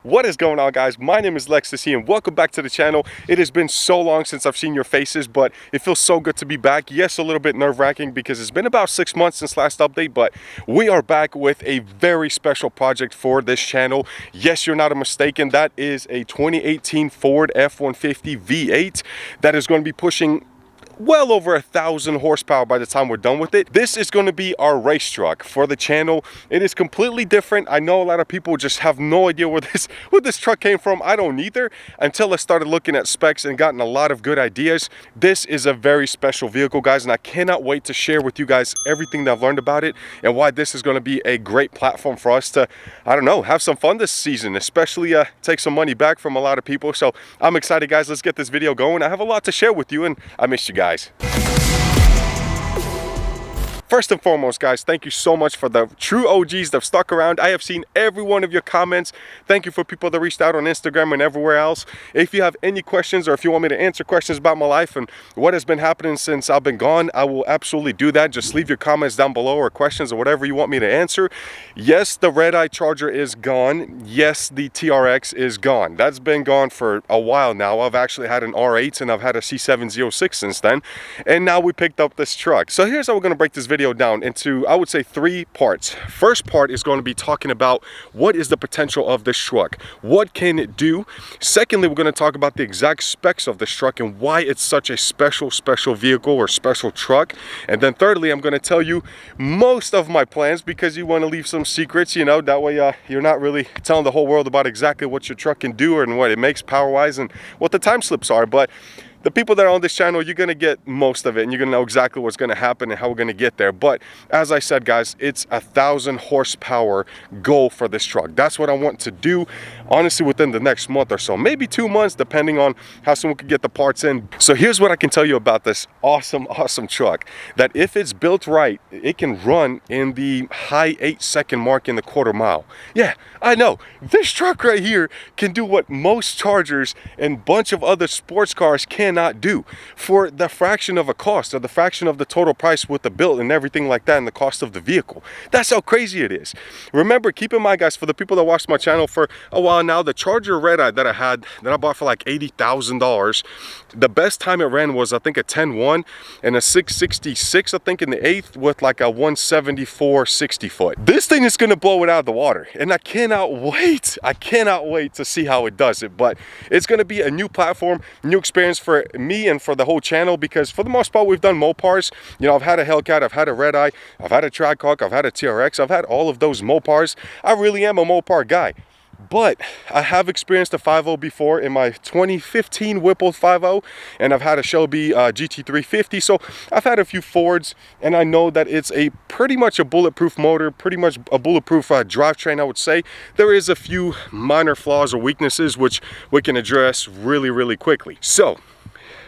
What is going on, guys? My name is Lextasy and welcome back to the channel. It has been so long since I've seen your faces, but it feels so good to be back. Yes, a little bit nerve-wracking because it's been about 6 months since last update, but we are back with a very special project for this channel. Yes, you're not mistaken. That is a 2018 Ford F150 V8 that is going to be pushing well over 1,000 horsepower by the time we're done with it. This is going to be our race truck for the channel. It is completely different. I know a lot of people just have no idea where this truck came from. I don't either until I started looking at specs and gotten a lot of good ideas. This is a very special vehicle, guys, and I cannot wait to share with you guys everything that I've learned about it and why this is going to be a great platform for us to, I don't know, have some fun this season, especially take some money back from a lot of people. So I'm excited, guys. Let's get this video going. I have a lot to share with you and I missed you guys. First and foremost, guys, thank you so much for the true OGs that have stuck around. I have seen every one of your comments. Thank you for people that reached out on Instagram and everywhere else. If you have any questions or if you want me to answer questions about my life and what has been happening since I've been gone, I will absolutely do that. Just leave your comments down below or questions or whatever you want me to answer. Yes, the Redeye Charger is gone. Yes, the TRX is gone. That's been gone for a while now. I've actually had an R8 and I've had a C706 since then. And now we picked up this truck. So here's how we're going to break this video down into, I would say, 3 parts. First part is going to be talking about what is the potential of this truck, what can it do. Secondly, we're going to talk about the exact specs of this truck and why it's such a special vehicle or special truck. And then thirdly, I'm going to tell you most of my plans because you want to leave some secrets, you know, that way you're not really telling the whole world about exactly what your truck can do and what it makes power wise and what the time slips are. But the people that are on this channel, you're going to get most of it and you're going to know exactly what's going to happen and how we're going to get there. But as I said, guys, it's 1,000 horsepower goal for this truck. That's what I want to do, honestly, within the next month or so, maybe 2 months, depending on how soon we can get the parts in. So here's what I can tell you about this awesome truck, that if it's built right, it can run in the high 8-second mark in the quarter mile. Yeah, I know. This truck right here can do what most Chargers and bunch of other sports cars cannot do for the fraction of a cost or the fraction of the total price with the build and everything like that and the cost of the vehicle. That's how crazy it is. Remember, keep in mind, guys, for the people that watched my channel for a while now, the Charger Redeye that I bought for like $80,000, the best time it ran was, I think, a 10.1 and a 666, I think, in the 8th with like a 174 60 foot. This thing is going to blow it out of the water and I cannot wait. I cannot wait to see how it does it. But it's going to be a new platform, new experience for me and for the whole channel, because for the most part we've done Mopars. You know, I've had a Hellcat, I've had a Redeye, I've had a Trackhawk, I've had a TRX, I've had all of those Mopars. I really am a Mopar guy. But I have experienced a 5.0 before in my 2015 Whipple 5.0, and I've had a Shelby GT350, so I've had a few Fords, and I know that it's pretty much a bulletproof motor, pretty much a bulletproof drivetrain, I would say. There is a few minor flaws or weaknesses which we can address really quickly. So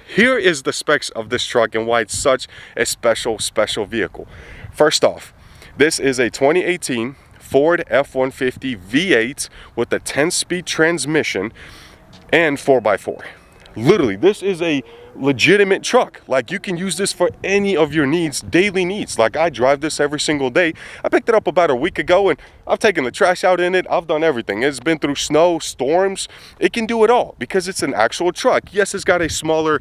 here is the specs of this truck and why it's such a special vehicle. First off, this is a 2018 Ford F150 V8 with a 10-speed transmission and 4x4. Literally, this is a legitimate truck. Like, you can use this for any of your needs, daily needs. Like, I drive this every single day. I picked it up about a week ago and I've taken the trash out in it. I've done everything. It's been through snow, storms. It can do it all because it's an actual truck. Yes, it's got a smaller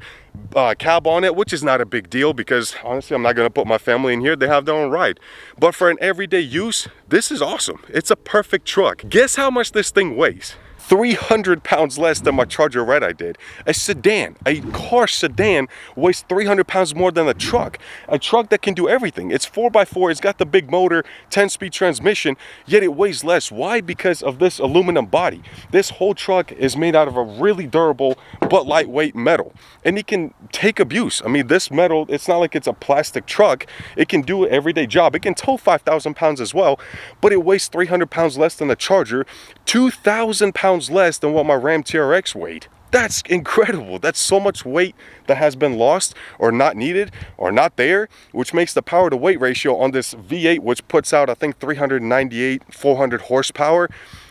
cab on it, which is not a big deal because honestly, I'm not going to put my family in here. They have their own ride. But for an everyday use, this is awesome. It's a perfect truck. Guess how much this thing weighs? 300 pounds less than my Charger Redeye did. A sedan, a car sedan, weighs 300 pounds more than a truck that can do everything. It's 4x4, it's got the big motor, 10-speed transmission, yet it weighs less. Why? Because of this aluminum body. This whole truck is made out of a really durable but lightweight metal, and it can take abuse. I mean, this metal, it's not like it's a plastic truck. It can do an everyday job. It can tow 5,000 pounds as well, but it weighs 300 pounds less than the Charger, 2,000 pounds less than what my Ram TRX weighed. That's incredible. That's so much weight that has been lost or not needed or not there, which makes the power to weight ratio on this V8, which puts out, I think, 398, 400 horsepower,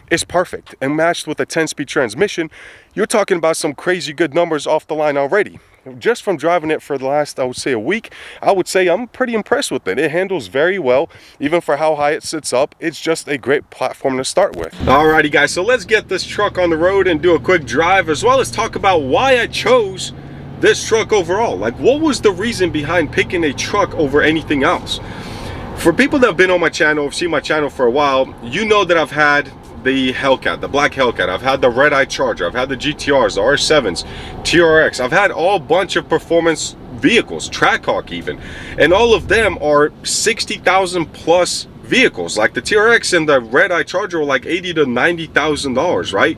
is perfect. And matched with a 10-speed transmission, you're talking about some crazy good numbers off the line already. just from driving it for the last, I would say, a week, I would say I'm pretty impressed with it. It handles very well, even for how high it sits up. It's just a great platform to start with. Alrighty guys, so let's get this truck on the road and do a quick drive, as well as talk about why I chose this truck overall. Like, what was the reason behind picking a truck over anything else? For people that have been on my channel, have seen my channel for a while, you know that I've had the Hellcat, the black Hellcat. I've had the Redeye Charger. I've had the GTRs, the R7s, TRX. I've had all bunch of performance vehicles, Trackhawk even. And all of them are 60,000 plus vehicles. Like the TRX and the Redeye Charger were like $80,000 to $90,000, right?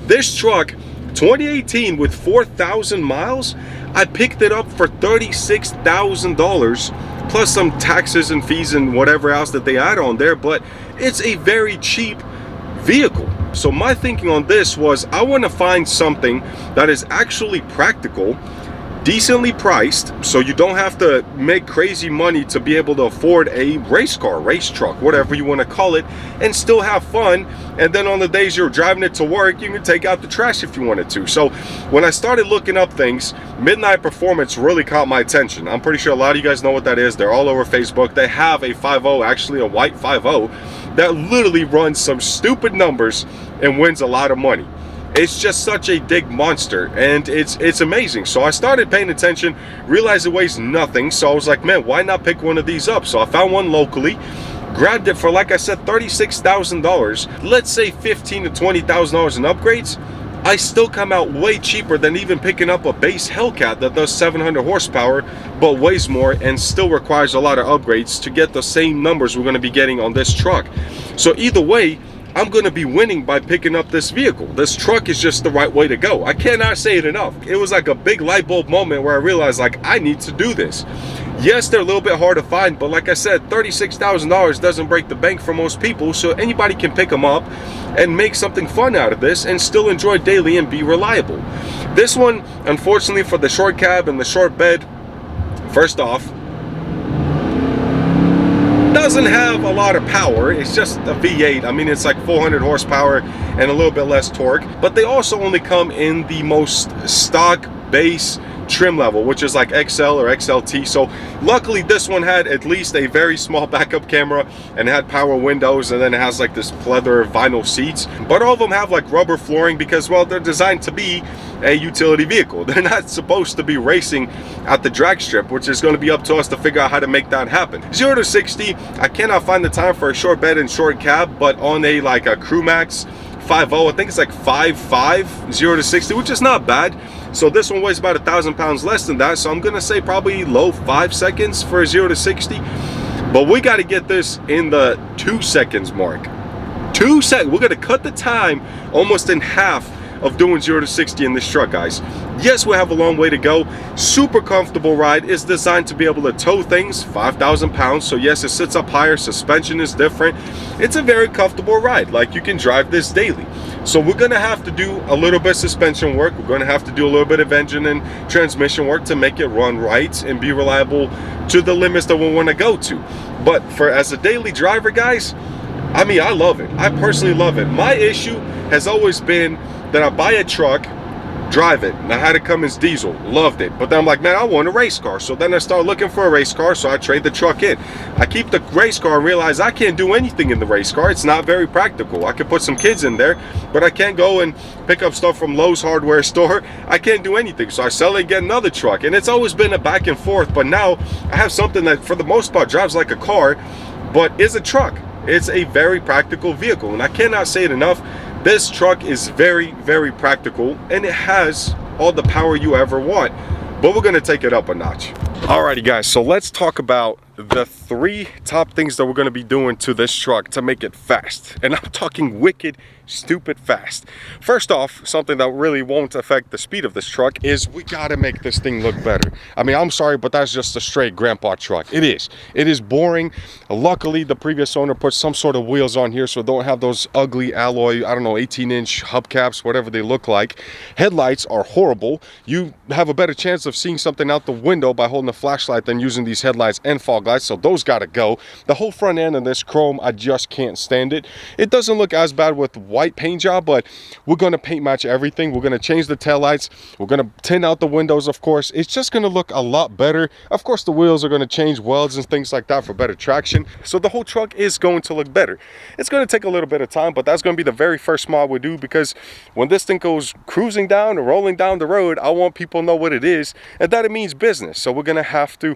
This truck, 2018 with 4,000 miles, I picked it up for $36,000 plus some taxes and fees and whatever else that they add on there, but it's a very cheap vehicle. So my thinking on this was, I want to find something that is actually practical, decently priced, so you don't have to make crazy money to be able to afford a race car, race truck, whatever you want to call it, and still have fun. And then on the days you're driving it to work, you can take out the trash if you wanted to. So when I started looking up things, Midnight Performance really caught my attention. I'm pretty sure a lot of you guys know what that is. They're all over Facebook. They have a 5.0, actually a white 5.0, that literally runs some stupid numbers and wins a lot of money. It's just such a big monster, and it's amazing. So I started paying attention, realized it weighs nothing, so I was like, man, why not pick one of these up? So I found one locally, grabbed it for, like I said, $36,000. Let's say $15,000 to $20,000 in upgrades. I still come out way cheaper than even picking up a base Hellcat that does 700 horsepower but weighs more and still requires a lot of upgrades to get the same numbers we're going to be getting on this truck. So either way, I'm going to be winning by picking up this vehicle. This truck is just the right way to go. I cannot say it enough. It was like a big light bulb moment where I realized, like, I need to do this. Yes, they're a little bit hard to find, but like I said, $36,000 doesn't break the bank for most people, so anybody can pick them up and make something fun out of this and still enjoy daily and be reliable. This one, unfortunately, for the short cab and the short bed, first off, doesn't have a lot of power. It's just a V8. I mean, it's like 400 horsepower and a little bit less torque, but they also only come in the most stock base trim level, which is like XL or XLT. So luckily this one had at least a very small backup camera and had power windows, and then it has like this pleather vinyl seats, but all of them have like rubber flooring because, well, they're designed to be a utility vehicle. They're not supposed to be racing at the drag strip, which is going to be up to us to figure out how to make that happen. 0 to 60, I cannot find the time for a short bed and short cab, but on a like a Crew Max 5.0, I think it's like 5.5 0 to 60, which is not bad. So this one weighs about 1,000 pounds less than that, so I'm gonna say probably low 5 seconds for a 0 to 60. But we got to get this in the 2 seconds mark. 2 seconds. We're gonna cut the time almost in half of doing 0 to 60 in this truck, guys. Yes, we have a long way to go. Super comfortable ride. It's designed to be able to tow things 5,000 pounds. So yes, it sits up higher. Suspension is different. It's a very comfortable ride. Like, you can drive this daily. So we're gonna have to do a little bit of suspension work. We're gonna have to do a little bit of engine and transmission work to make it run right and be reliable to the limits that we want to go to. But for as a daily driver, guys, I mean, I love it. I personally love it. My issue has always been that I buy a truck, drive it, and I had a Cummins diesel, loved it, but then I'm like, man, I want a race car. So then I start looking for a race car, so I trade the truck in. I keep the race car and realize I can't do anything in the race car. It's not very practical. I could put some kids in there, but I can't go and pick up stuff from Lowe's hardware store. I can't do anything, so I sell it and get another truck. And it's always been a back and forth, but now I have something that for the most part drives like a car, but is a truck. It's a very practical vehicle, and I cannot say it enough. This truck is very, very practical, and it has all the power you ever want, but we're gonna take it up a notch. Alrighty guys, so let's talk about the 3 top things that we're gonna be doing to this truck to make it fast. And I'm talking wicked, stupid fast. First off, something that really won't affect the speed of this truck is we gotta make this thing look better. I mean, I'm sorry, but that's just a straight grandpa truck. It is. It is boring. Luckily, the previous owner put some sort of wheels on here so don't have those ugly alloy, I don't know, 18-inch hubcaps, whatever they look like. Headlights are horrible. You have a better chance of seeing something out the window by holding a the flashlight than using these headlights and fog lights, so those gotta go. The whole front end of this chrome, I just can't stand it. It doesn't look as bad with white paint job, but we're gonna paint match everything. We're gonna change the tail lights. We're gonna tint out the windows, of course. It's just gonna look a lot better. Of course, the wheels are gonna change welds and things like that for better traction. So the whole truck is going to look better. It's gonna take a little bit of time, but that's gonna be the very first mod we do, because when this thing goes cruising down or rolling down the road, I want people to know what it is and that it means business. So we're gonna have to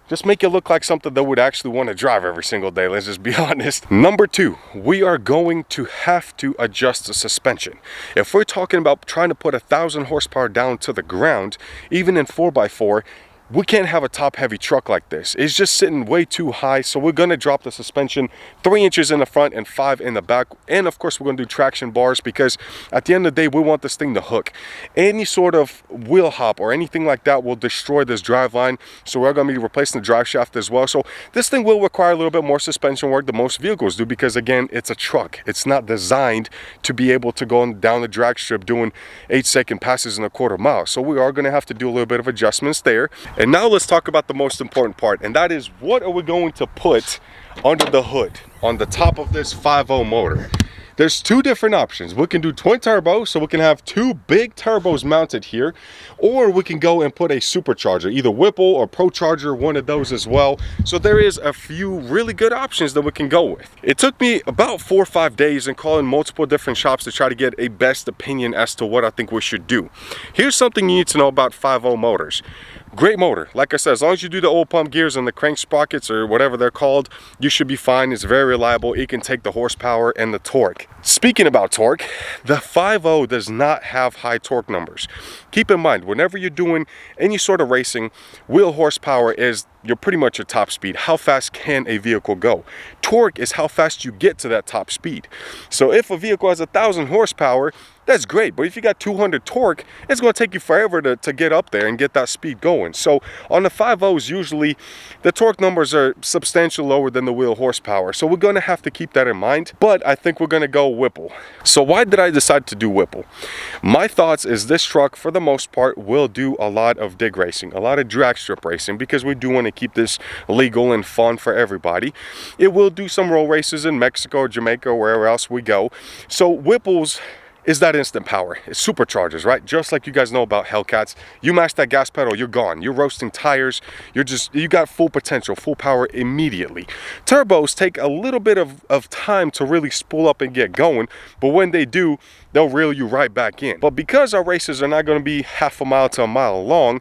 just make it look like something that would actually want to drive every single day. Let's just be honest. Number 2, we are going to have to adjust the suspension. If we're talking about trying to put 1,000 horsepower down to the ground, even in 4x4, we can't have a top heavy truck like this. It's just sitting way too high, so we're gonna drop the suspension 3 inches in the front and 5 in the back. And of course, we're gonna do traction bars, because at the end of the day, we want this thing to hook. Any sort of wheel hop or anything like that will destroy this driveline, so we're gonna be replacing the drive shaft as well. So this thing will require a little bit more suspension work than most vehicles do, because again, it's a truck. It's not designed to be able to go down the drag strip doing 8-second passes in a quarter mile. So we are gonna have to do a little bit of adjustments there. And now let's talk about the most important part, and that is, what are we going to put under the hood on the top of this 5.0 motor? There's 2 different options. We can do twin turbo, so we can have 2 big turbos mounted here, or we can go and put a supercharger, either Whipple or Procharger, one of those as well. So there is a few really good options that we can go with. It took me about 4 or 5 days and calling multiple different shops to try to get a best opinion as to what I think we should do. Here's something you need to know about 5.0 motors. Great motor. Like I said, as long as you do the oil pump gears and the crank sprockets or whatever they're called, you should be fine. It's very reliable. It can take the horsepower and the torque. Speaking about torque, the 5.0 does not have high torque numbers. Keep in mind, whenever you're doing any sort of racing, wheel horsepower is pretty much your top speed. How fast can a vehicle go? Torque is how fast you get to that top speed. So if a vehicle has 1,000 horsepower, that's great, but if you got 200 torque, it's going to take you forever to get up there and get that speed going. So on the 5.0s, usually the torque numbers are substantially lower than the wheel horsepower, so we're going to have to keep that in mind. But I think we're going to go Whipple. So why did I decide to do Whipple? My thoughts is this truck, for the most part, will do a lot of dig racing, a lot of drag strip racing, because we do want to keep this legal and fun for everybody. It will do some road races in Mexico or Jamaica or wherever else we go. So Whipple's is that instant power. It's superchargers, right? Just like you guys know about Hellcats. You mash that gas pedal, you're gone. You're roasting tires. You got full potential, full power immediately. Turbos take a little bit of time to really spool up and get going, but when they do, they'll reel you right back in. But because our races are not going to be half a mile to a mile long,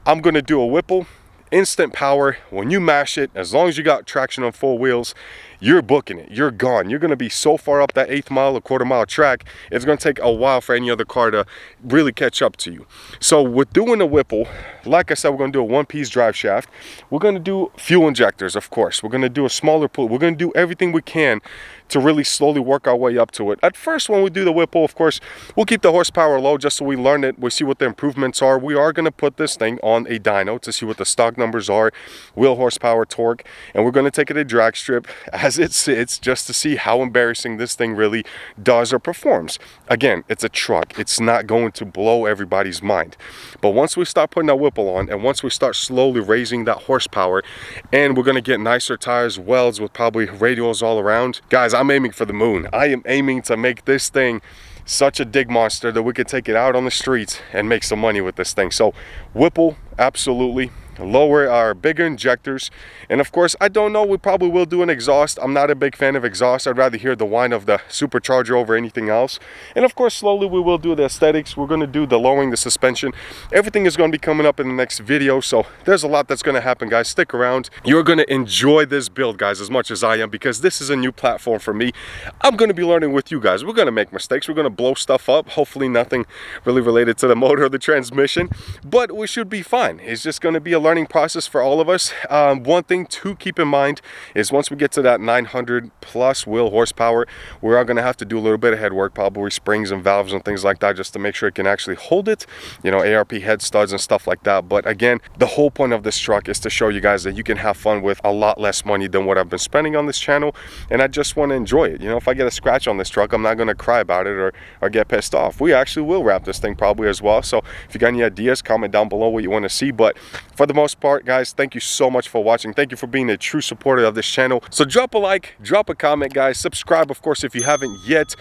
I'm going to do a Whipple. Instant power. When you mash it, as long as you got traction on 4 wheels, you're booking it. You're gone. You're going to be so far up that 1/8 mile, a quarter mile track, it's going to take a while for any other car to really catch up to you. So with doing a Whipple, like I said, we're going to do a 1-piece drive shaft. We're going to do fuel injectors, of course. We're going to do a smaller pool. We're going to do everything we can to really slowly work our way up to it. At first, when we do the Whipple, of course, we'll keep the horsepower low just so we learn it. We see what the improvements are. We are going to put this thing on a dyno to see what the stock numbers are, wheel horsepower, torque, and we're going to take it a drag strip as it sits just to see how embarrassing this thing really does or performs. Again, it's a truck. It's not going to blow everybody's mind. But once we start putting that Whipple on, and once we start slowly raising that horsepower, and we're going to get nicer tires, welds with probably radials all around, guys, I'm aiming for the moon. I am aiming to make this thing such a dig monster that we could take it out on the streets and make some money with this thing. So Whipple, absolutely. Lower our bigger injectors, and of course, I don't know, we probably will do an exhaust. I'm not a big fan of exhaust. I'd rather hear the whine of the supercharger over anything else. And of course, slowly we will do the aesthetics. We're going to do the lowering the suspension. Everything is going to be coming up in the next video, so there's a lot that's going to happen, guys. Stick around. You're going to enjoy this build, guys, as much as I am, because this is a new platform for me. I'm going to be learning with you guys. We're going to make mistakes. We're going to blow stuff up. Hopefully nothing really related to the motor or the transmission, but we should be fine. It's just going to be a learning process for all of us. One thing to keep in mind is once we get to that 900 plus wheel horsepower, we are going to have to do a little bit of head work, probably springs and valves and things like that, just to make sure it can actually hold it, you know, ARP head studs and stuff like that. But again, the whole point of this truck is to show you guys that you can have fun with a lot less money than what I've been spending on this channel, and I just want to enjoy it. You know, if I get a scratch on this truck, I'm not going to cry about it or get pissed off. We actually will wrap this thing probably as well. So if you got any ideas, comment down below what you want to see. But for the most part, guys, thank you so much for watching. Thank you for being a true supporter of this channel. So drop a like, drop a comment, guys. Subscribe, of course, if you haven't yet.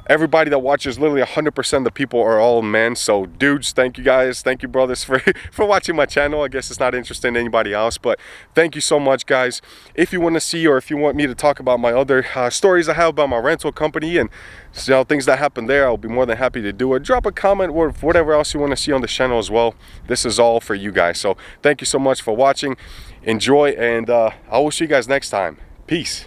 Everybody that watches, literally 100% of the people are all men. So dudes, thank you guys. Thank you, brothers, for watching my channel. I guess it's not interesting to anybody else, but thank you so much, guys. If you want to see, or if you want me to talk about my other stories I have about my rental company and things that happen there, I'll be more than happy to do it. Drop a comment or whatever else you want to see on the channel as well. This is all for you guys. So thank you so much for watching. Enjoy, and I will see you guys next time. Peace.